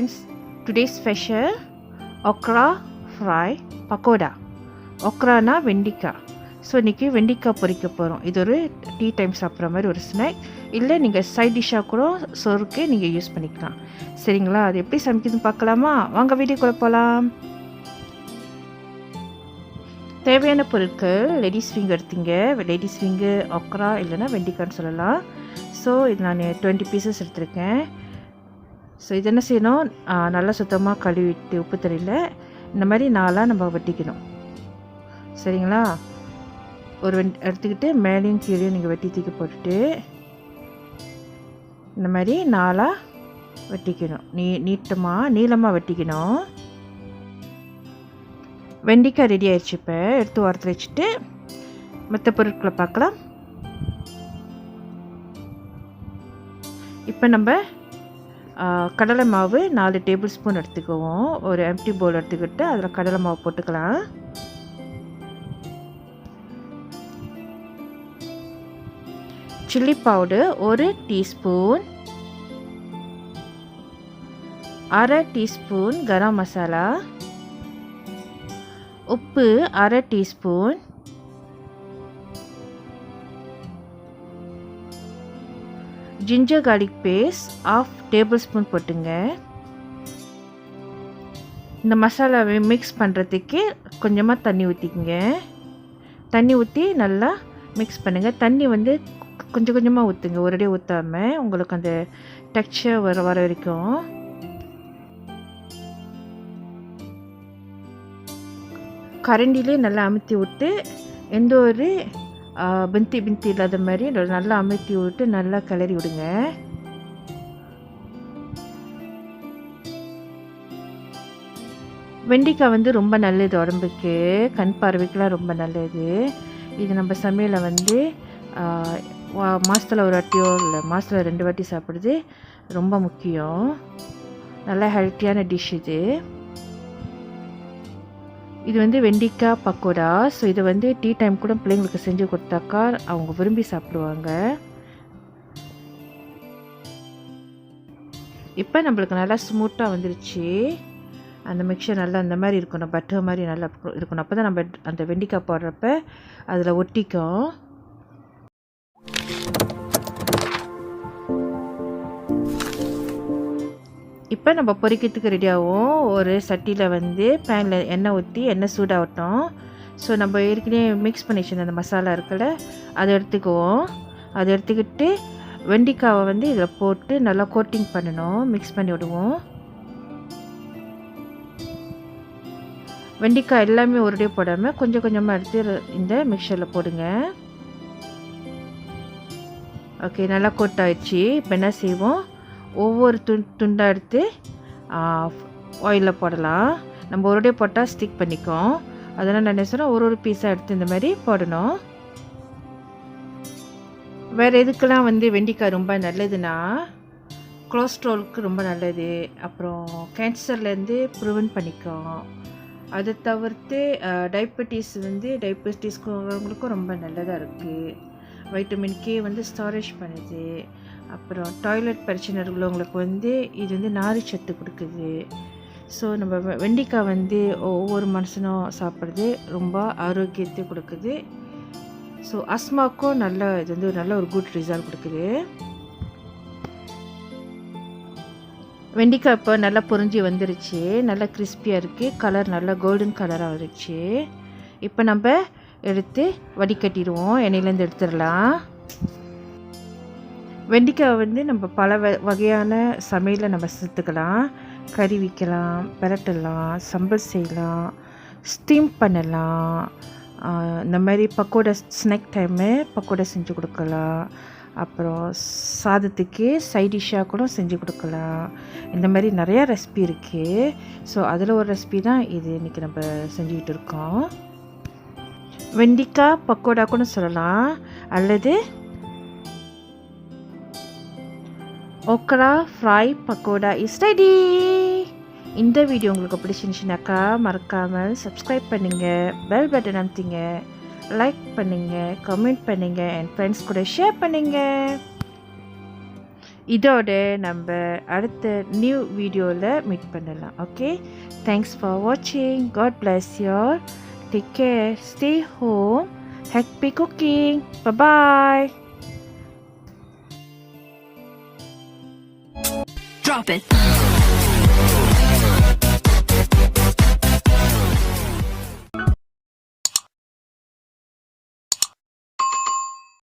friends, today's special okra fry pakoda. Okra na vendika. So இன்றைக்கி வெண்டிக்காய் பொரிக்க போகிறோம். இது ஒரு டீ டைம் சாப்பிட்ற மாதிரி ஒரு ஸ்நாக், இல்லை நீங்கள் சைட் டிஷ்ஷாக கூட சோறுக்கு நீங்கள் யூஸ் பண்ணிக்கலாம். சரிங்களா? அது எப்படி சமைக்குதுன்னு பார்க்கலாமா? வாங்க வீடியோக்குள்ளே போகலாம். தேவையான பொருட்கள் லேடிஸ் ஃபிங்கர் எடுத்தீங்க. லேடிஸ் ஃபிங்கர் ஒக்ரா இல்லைன்னா வெண்டிக்கான்னு சொல்லலாம். ஸோ இது நான் 20 பீசஸ் எடுத்திருக்கேன். ஸோ இது என்ன செய்யணும், நல்லா சுத்தமாக கழுவிட்டு உப்பு தண்ணியில் இந்த மாதிரி நாளாக நம்ம வெட்டிக்கணும். சரிங்களா? ஒரு எடுத்துக்கிட்டு மேலேயும் கீழேயும் நீங்கள் வெட்டி தூக்கி போட்டுட்டு இந்த மாதிரி நாளாக வெட்டிக்கணும். நீளமாக வெட்டிக்கணும். வெண்டிக்காய் ரெடி ஆயிடுச்சு. இப்போ எடுத்து வாரத்தில் வச்சுட்டு மற்ற பொருட்களை பார்க்கலாம். இப்போ நம்ம கடலை மாவு 4 டேபிள் ஸ்பூன் எடுத்துக்குவோம். ஒரு எம்டி பவுல் எடுத்துக்கிட்டு அதில் கடலை மாவு போட்டுக்கலாம். Chilli powder 1 teaspoon, 1/2 teaspoon garam masala, உப்பு 1/2 teaspoon, ginger garlic paste 1/2 tablespoon போட்டுங்க. இந்த மசாலாவை மிக்ஸ் பண்ணுறதுக்கு கொஞ்சமாக தண்ணி ஊற்றிக்குங்க. தண்ணி ஊற்றி நல்லா மிக்ஸ் பண்ணுங்கள். தண்ணி வந்து கொஞ்சம் கொஞ்சமாக ஊற்றுங்க, ஒரே ஊற்றாமல் உங்களுக்கு அந்த டெக்ஸ்சர் வர வரைக்கும். கரண்டிலே நல்லா அமுத்தி விட்டு எந்த ஒரு பிந்தி இல்லாத மாதிரி நல்லா அமுத்தி விட்டு நல்லா கிளறி விடுங்க. வெண்டிக்காய் வந்து ரொம்ப நல்லது உடம்புக்கு, கண் பார்வைக்கெலாம் ரொம்ப நல்லது. இது நம்ம சமையலை வந்து மாதத்தில் ஒரு வாட்டியோ இல்லை மாதத்தில் 2 வாட்டி சாப்பிட்றது ரொம்ப முக்கியம். நல்லா ஹெல்த்தியான டிஷ் இது. இது வந்து வெண்டிக்காய் பக்கோடா. ஸோ இதை வந்து டீ டைம் கூட பிள்ளைங்களுக்கு செஞ்சு கொடுத்தாக்கா அவங்க விரும்பி சாப்பிடுவாங்க. இப்போ நம்மளுக்கு நல்லா ஸ்மூத்தாக வந்துருச்சு. அந்த மிக்சர் நல்லா அந்த மாதிரி இருக்கணும், பட்டர் மாதிரி நல்லா இருக்கணும். அப்போ தான் நம்ம அந்த வெண்டிக்காய் போடுறப்ப அதில் ஒட்டிக்கும். இப்போ நம்ம பொரிக்கிறதுக்கு ரெடியாகும். ஒரு சட்டியில் வந்து பேனில் எண்ணெய் ஊற்றி எண்ணெய் சூடாகட்டும். ஸோ நம்ம ஏற்கனவே மிக்ஸ் பண்ணி வச்சுருந்த அந்த மசாலா இருக்குல்ல, அதை எடுத்துக்குவோம். அதை எடுத்துக்கிட்டு வெண்டிக்காவை வந்து இதில் போட்டு நல்லா கோட்டிங் பண்ணணும், மிக்ஸ் பண்ணி விடுவோம். வெண்டிக்காய் எல்லாமே ஒரே போடாமல் கொஞ்சம் கொஞ்சமாக எடுத்து இந்த மிக்சரில் போடுங்க. ஓகே, நல்லா கோட் ஆயிடுச்சு. இப்போ என்ன செய்வோம், ஒவ்வொரு துண்டாக எடுத்து ஆயிலில் போடலாம். நம்ம ஒரே போட்டால் ஸ்டிக் பண்ணிக்கும். அதனால் நான் என்ன சொன்னால் ஒரு பீஸாக எடுத்து இந்த மாதிரி போடணும். வேறு எதுக்கெல்லாம் வந்து வெண்டிக்காய் ரொம்ப நல்லதுன்னா, கொலஸ்ட்ராலுக்கு ரொம்ப நல்லது, அப்புறம் கேன்சர்லேருந்து ப்ரிவென்ட் பண்ணிக்கும். அதை தவிர்த்து டயபெட்டிஸ்க்கு ரொம்ப நல்லதாக இருக்குது. வைட்டமின் கே வந்து ஸ்டோரேஜ் பண்ணுது. அப்புறம் டாய்லெட் பிரச்சனை உள்ளவங்களுக்கு வந்து இது வந்து நார்ச்சத்து கொடுக்குது. ஸோ நம்ம வெண்டிக்காய் வந்து ஒவ்வொரு மனுஷனும் சாப்பிட்றது ரொம்ப ஆரோக்கியத்தை கொடுக்குது. ஸோ அஸ்மாக்கும் இது வந்து நல்ல ஒரு குட் ரிசல்ட் கொடுக்குது. வெண்டிக்காய் இப்போ நல்லா பொரிஞ்சு வந்துருச்சு, நல்லா கிறிஸ்பியாக இருக்குது, கலர் நல்லா கோல்டன் கலராக வந்துருச்சு. இப்போ நம்ம எடுத்து வடிகட்டிடுவோம், எண்ணெயிலேருந்து எடுத்துடலாம். வெண்டிக்காய் வந்து நம்ம பல வகையான சமையலை நம்ம சேர்த்துக்கலாம். கறி வைக்கலாம், பிரட்டலாம், சம்பல் செய்யலாம், ஸ்டீம் பண்ணலாம். இந்த மாதிரி பக்கோடா ஸ்நாக் டைமு பக்கோடா செஞ்சு கொடுக்கலாம். அப்புறம் சாதத்துக்கு சைட் டிஷ்ஷாக கூட செஞ்சு கொடுக்கலாம். இந்த மாதிரி நிறையா ரெசிபி இருக்குது. ஸோ அதில் ஒரு ரெசிபி தான் இது இன்றைக்கி நம்ம செஞ்சுக்கிட்டு இருக்கோம். வெண்டிக்காய் பக்கோடா கூட சொல்லலாம், அல்லது okra fry pakoda is ready. இந்த வீடியோ உங்களுக்கு பிடிச்சிருந்துச்சுனாக்கா மறக்காமல் சப்ஸ்கிரைப் பண்ணுங்கள், பெல் பட்டன் அமுத்திங்க, லைக் பண்ணுங்கள், கமெண்ட் பண்ணுங்கள், அண்ட் ஃப்ரெண்ட்ஸ் கூட ஷேர் பண்ணுங்கள். இதோட நம்ம அடுத்த நியூ வீடியோவில் மீட் பண்ணலாம். ஓகே, தேங்க்ஸ் ஃபார் வாட்சிங். God bless you all. Take care. Stay home. Happy cooking. Bye-bye. Drop it.